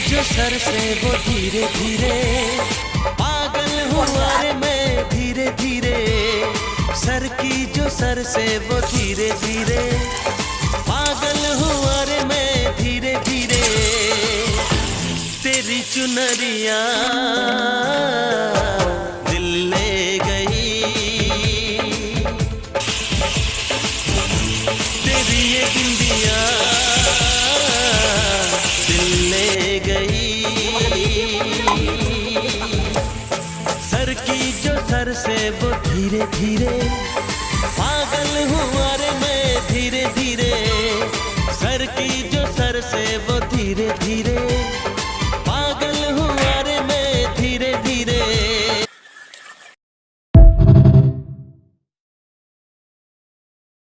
जो सर से वो धीरे धीरे पागल हुआ रे मैं धीरे धीरे। सर की जो सर से वो धीरे धीरे पागल हुआ रे मैं धीरे धीरे। तेरी चुनरिया दिल ले गई, तेरी ये बिंदिया दिल ले गई। सर की जो सर से वो धीरे धीरे पागल हुआ रे मैं धीरे धीरे। सर की जो सर से वो धीरे धीरे पागल हुआ